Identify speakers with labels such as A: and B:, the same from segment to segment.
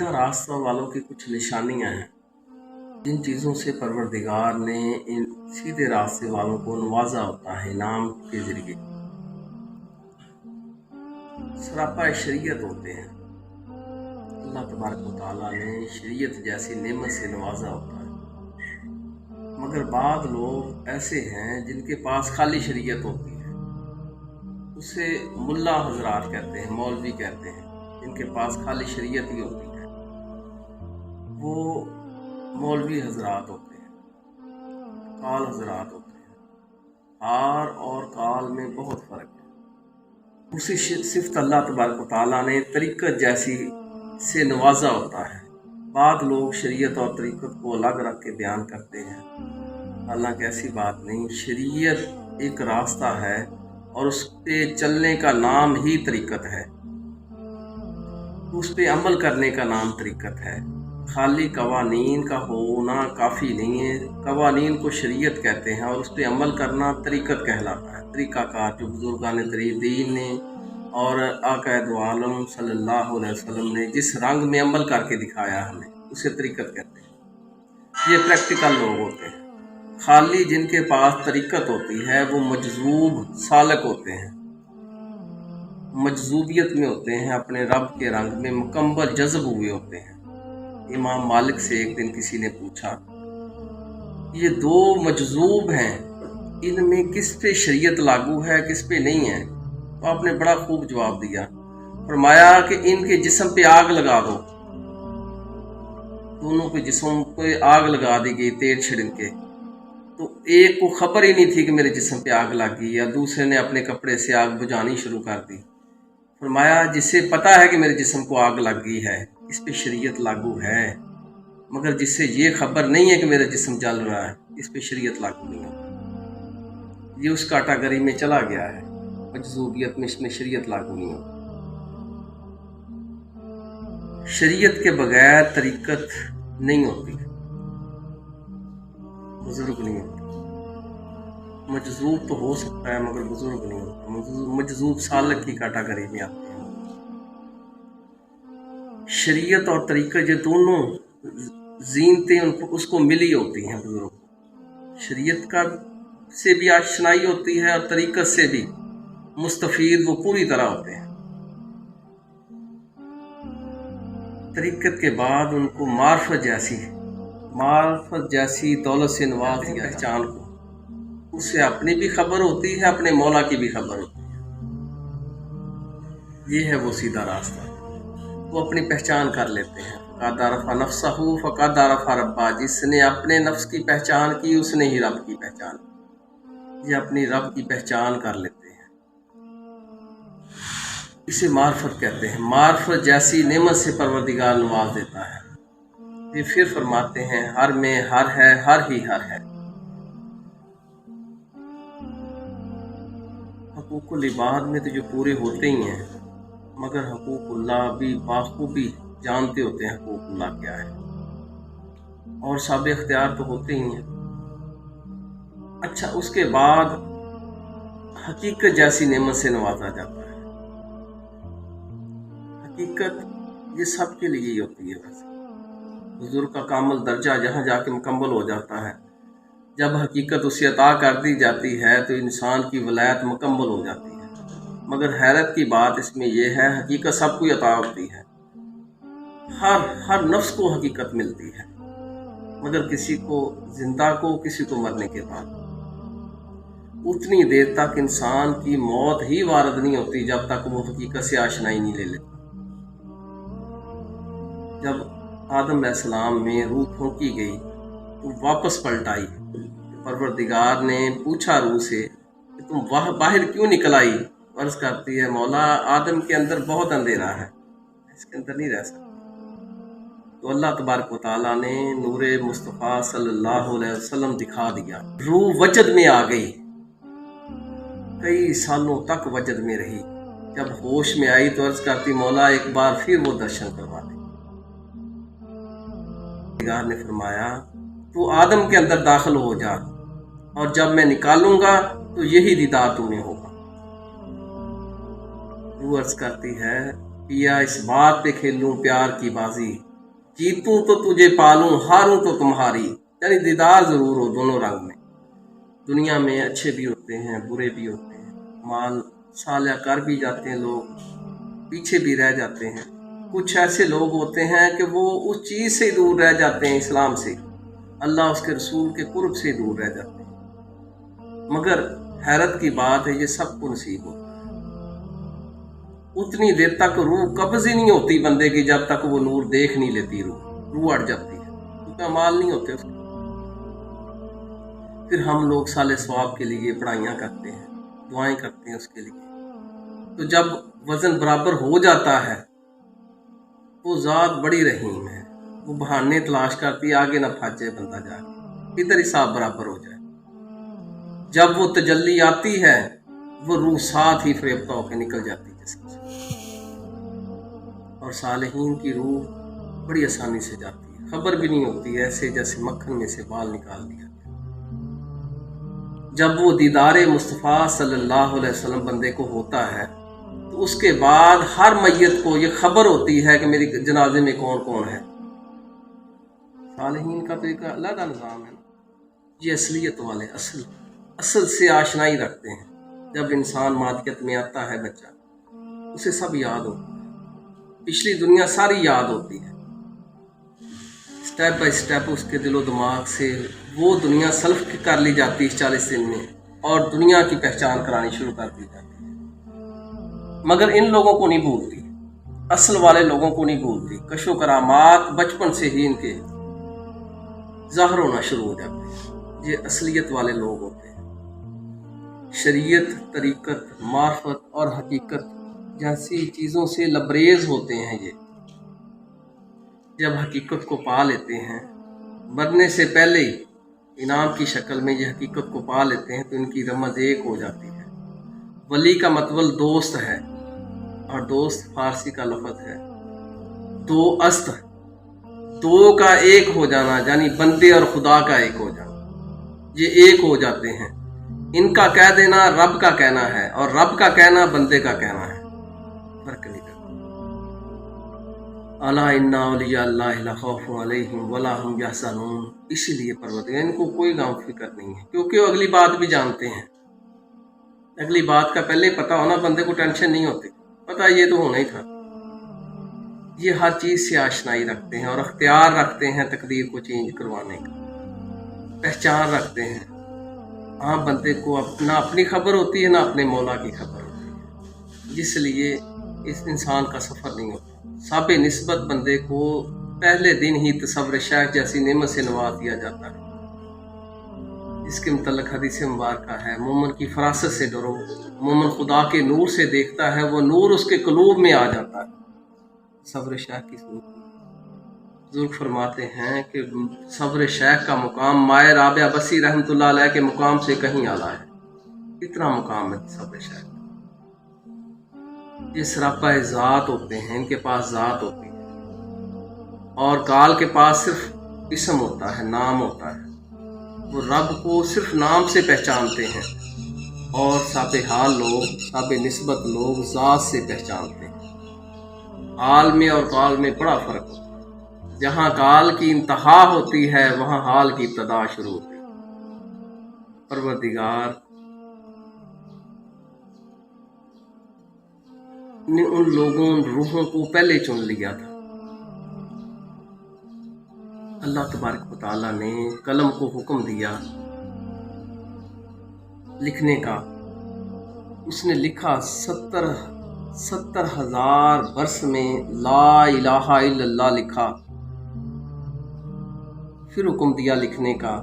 A: सीधा रास्ता वालों की कुछ निशानियां हैं, जिन चीज़ों से परवरदिगार ने इन सीधे रास्ते वालों को नवाजा होता है इनाम के ज़रिए। सरापा शरीयत होते हैं। अल्लाह तबारक व तआला ने शरीयत जैसी नेमत से नवाजा होता है, मगर बाद लोग ऐसे हैं जिनके पास खाली शरीयत होती है। उसे मुल्ला हजरात कहते हैं, मौलवी कहते हैं, जिनके पास खाली शरीयत ही होती है, वो मौलवी हजरात होते हैं, काल हजरात होते हैं। हार और काल में बहुत फ़र्क है। उसी सिफ्त अल्लाह तबारक व तआला ने तरीक़त जैसी से नवाजा होता है। बाद लोग शरीयत और तरीक़त को अलग रख के बयान करते हैं, हालांकि ऐसी बात नहीं। शरीयत एक रास्ता है और उस पे चलने का नाम ही तरीक़त है, उस पे अमल करने का नाम तरीक़त है। खाली कवानीन का होना काफ़ी नहीं है। कवानीन को शरीयत कहते हैं और उस पे अमल करना तरीक़त कहलाता है। तरीक़ाकार जो बुज़ुर्गान दीन ने और आका दो आलम सल्लल्लाहु अलैहि वसल्लम ने जिस रंग में अमल करके दिखाया हमें, उसे तरीक़त कहते हैं। ये प्रैक्टिकल लोग होते हैं। खाली जिनके पास तरीक़त होती है वो मजजूब सालक होते हैं, मजजूबियत में होते हैं, अपने रब के रंग में मुकम्मल जज़्ब हुए होते हैं। इमाम मालिक से एक दिन किसी ने पूछा, ये दो मजजूब हैं, इनमें किस पे शरीयत लागू है, किस पे नहीं है? तो आपने बड़ा खूब जवाब दिया। फरमाया कि इनके जिस्म पे आग लगा दो। दोनों के जिस्म पे आग लगा दी गई तेल छिड़क के, तो एक को खबर ही नहीं थी कि मेरे जिस्म पे आग लग गई, या दूसरे ने अपने कपड़े से आग बुझानी शुरू कर दी। फरमाया जिसे पता है कि मेरे जिस्म को आग लग गई है, इस पे शरीयत लागू है, मगर जिससे ये खबर नहीं है कि मेरा जिस्म जल रहा है, इस पे शरीयत लागू नहीं होती। ये उस कैटेगरी में चला गया है, मजजूबियत में, इसमें शरीयत लागू नहीं होती। शरीयत के बगैर तरीक़त नहीं होती, बुजुर्ग नहीं होता। मजजूब तो हो सकता है मगर बुजुर्ग नहीं होता। मजजूब सालक की कैटेगरी में आते हैं। शरीयत और तरीक़त ये दोनों जीनतें उनको उसको मिली होती हैं। बुजुर्ग को शरीयत का से भी आशनाई होती है और तरीक़त से भी मुस्तफ़ीद वो पूरी तरह होते हैं। तरीक़त के बाद उनको मार्फत जैसी दौलत से नवाज दिया पहचान को, उससे अपनी भी खबर होती है, अपने मौला की भी खबर होती है। ये है वो सीधा रास्ता। वो अपनी पहचान कर लेते हैं। फ़क़द अरफ़ा नफ़्सहू फ़क़द अरफ़ा रब्बा, जिसने अपने नफ्स की पहचान की उसने ही रब की पहचान की। ये अपनी रब की पहचान कर लेते हैं। इसे मार्फत कहते हैं। मार्फत जैसी नेमत से परवरदिगार नवाज देता है। ये फिर फरमाते हैं, हर में हर है, हर ही हर है। हकूकुल इबाद में तो जो पूरे होते ही हैं, मगर हकूकुल्लाह भी बाखूबी जानते होते हैं हकूकुल्लाह क्या है, और साब इख्तियार तो होते ही हैं। अच्छा, उसके बाद हकीकत जैसी नेमत से नवाजा जाता है। हकीकत ये सब के लिए ही होती है। वैसे हुजूर का कामल दर्जा जहाँ जाके मुकम्मल हो जाता है, जब हकीकत उसे अता कर दी जाती है तो इंसान की वलायत मुकम्मल हो जाती है। मगर हैरत की बात इसमें यह है, हकीकत सबको अता होती है, हर नफ्स को हकीकत मिलती है, मगर किसी को जिंदा को, किसी को मरने के बाद। उतनी देर तक इंसान की मौत ही वारद नहीं होती जब तक वो हकीकत से आशनाई नहीं ले लेता। जब आदम अलैहिस्सलाम में रूह फूंकी गई तो वापस पलट आई। परवरदिगार ने पूछा रूह से कि तुम वह बाहर क्यों निकल आई? अर्ज करती है, मौला आदम के अंदर बहुत अंधेरा है, इसके अंदर नहीं रह सकती। तो अल्लाह तबारक व तआला ने नूरे मुस्तफ़ा सल्लल्लाहु अलैहि वसल्लम दिखा दिया। रूह वजद में आ गई, कई सालों तक वजद में रही। जब होश में आई तो अर्ज करती, मौला एक बार फिर वो दर्शन करवा दे। परवरदिगार ने फरमाया, तू आदम के अंदर दाखिल हो जा, और जब मैं निकालूंगा तो यही दीदार तुम्हें होगा। रूह अर्ज करती है, पिया इस बात पे खेलूं प्यार की बाजी जीतूं तो तुझे पालूं, हारूं तो तुम्हारी, यानी दीदार ज़रूर हो दोनों रंग में। दुनिया में अच्छे भी होते हैं, बुरे भी होते हैं, माल साल्या कर भी जाते हैं लोग, पीछे भी रह जाते हैं। कुछ ऐसे लोग होते हैं कि वो उस चीज़ से दूर रह जाते हैं, इस्लाम से, अल्लाह उसके रसूल के कुर्ब से दूर रह जाते हैं। मगर हैरत की बात है, ये सबको नसीब होता है। उतनी देर तक रूह कब्ज़ ही नहीं होती बंदे की जब तक वो नूर देख नहीं लेती, रूह अट जाती है, क्योंकि अमाल नहीं होते उसके। फिर हम लोग साले सवाब के लिए पढ़ाइयाँ करते हैं, दुआएं करते हैं उसके लिए। तो जब वज़न बराबर हो जाता है, वो ज़ात बड़ी रहीम है, वो बहाने तलाश करती है आगे ना फंस जाए बंदा, जाके इधर हिसाब बराबर हो जाए। जब वो तजल्ली आती है, वो रूह साथ ही फरेब्ता होकर निकल जाती है जिसम से, और सालिहीन की रूह बड़ी आसानी से जाती है, खबर भी नहीं होती, ऐसे जैसे मक्खन में से बाल निकाल दिया। जब वो दीदार मुस्तफ़ा सल्लल्लाहु अलैहि वसल्लम बंदे को होता है, तो उसके बाद हर मैयत को ये खबर होती है कि मेरी जनाजे में कौन कौन है। सालिहीन का तो एक अलग निज़ाम है ना। ये असलियत वाले असल से आशनाई रखते हैं। जब इंसान मादियत में आता है बच्चा, उसे सब याद होता है, पिछली दुनिया सारी याद होती है। स्टेप बाय स्टेप उसके दिलो दिमाग से वो दुनिया सल्फ कर ली जाती है 40 दिन में, और दुनिया की पहचान करानी शुरू कर दी जाती है। मगर इन लोगों को नहीं भूलती, असल वाले लोगों को नहीं भूलती। कशो करामात बचपन से ही इनके ज़ाहिर होना शुरू हो जाते हैं। ये असलियत वाले लोग होते हैं। शरीयत, तरीक़त, मार्फत और हकीकत जैसी चीज़ों से लबरेज होते हैं। ये जब हकीकत को पा लेते हैं, मरने से पहले ही इनाम की शक्ल में ये हकीकत को पा लेते हैं, तो इनकी रमज़ एक हो जाती है। वली का मतलब दोस्त है, और दोस्त फारसी का लफ्ज़ है दो अस्त, दो का एक हो जाना, यानी बंदे और खुदा का एक हो जाना। ये एक हो जाते हैं। इनका कह देना रब का कहना है, और रब का कहना बंदे का कहना है, फर्क नहीं करता। अला इन्ना औलिया अल्लाहि ला खौफुन अलैहिम वला हुम यहज़नून। इसीलिए परवरदिगार, इनको कोई गम फिक्र नहीं है, क्योंकि वो अगली बात भी जानते हैं। अगली बात का पहले ही पता होना, बंदे को टेंशन नहीं होती, पता ये तो होना ही था। ये हर चीज़ से आशनाई रखते हैं और अख्तियार रखते हैं तकदीर को चेंज करवाने का, पहचान रखते हैं। हाँ, बंदे को ना अपनी खबर होती है, ना अपने मौला की खबर होती है, जिसलिए इस इंसान का सफ़र नहीं होता। साबे निस्बत बंदे को पहले दिन ही तसव्वुर शेख जैसी नेमत से नवाज दिया जाता है, जिसके मुतल्लिक़ हदीस मुबारक है, मोमिन की फरासत से डरो, मोमिन खुदा के नूर से देखता है, वो नूर उसके क़ुलूब में आ जाता है। सब्र शेख की सूरत बुजुर्ग फरमाते हैं कि सब्र शेख का मुकाम माए राबिया बसी रहमतुल्लाह अलैह के मुकाम से कहीं आला है। इतना मुकाम है सब्र शेख। ये सरापा ज़ात होते हैं, इनके पास ज़ात होती है, और काल के पास सिर्फ इसम होता है, नाम होता है। वो रब को सिर्फ नाम से पहचानते हैं, और साबे हाल लोग, साबे निस्बत लोग ज़ात से पहचानते हैं। हाल में और काल में बड़ा फ़र्क होता है। जहाँ काल की इंतहा होती है, वहाँ हाल की इब्तदा शुरू होती है। परवरदिगार ने उन लोगों, रूहों को पहले चुन लिया था। अल्लाह तबारक व तआला ने कलम को हुक्म दिया लिखने का। उसने लिखा 70,000 वर्ष में ला इलाहा इल्लल्लाह लिखा। फिर हुक्म दिया लिखने का,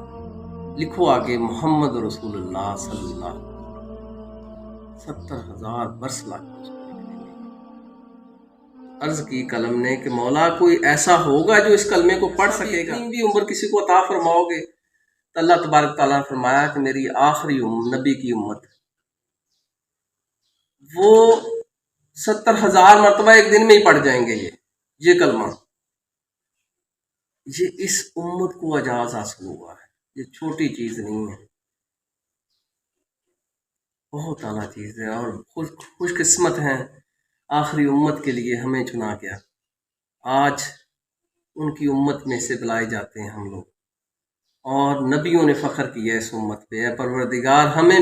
A: लिखो आगे मोहम्मद रसूलुल्लाह सल्लल्लाहु। 70,000 वर्ष लगे उसको लिखने में। अर्ज की कलम ने कि मौला कोई ऐसा होगा जो इस कलमे को पढ़ सकेगा? भी उम्र किसी को अता फरमाओगे? तो अल्लाह तबारक तआला ने फरमाया कि मेरी आखिरी नबी की उम्मत, वो 70,000 मरतबा एक दिन में ही पढ़ जाएंगे ये कलमा। ये इस उम्मत को एजाज़ हासिल हुआ है, ये छोटी चीज़ नहीं है, बहुत आला चीज़ है। और खुशकिस्मत हैं, आखिरी उम्मत के लिए हमें चुना गया। आज ان کی امت میں سے بلائے جاتے ہیں ہم لوگ، اور نبیوں نے فخر کیا اس امت پہ۔ اے پروردگار ہمیں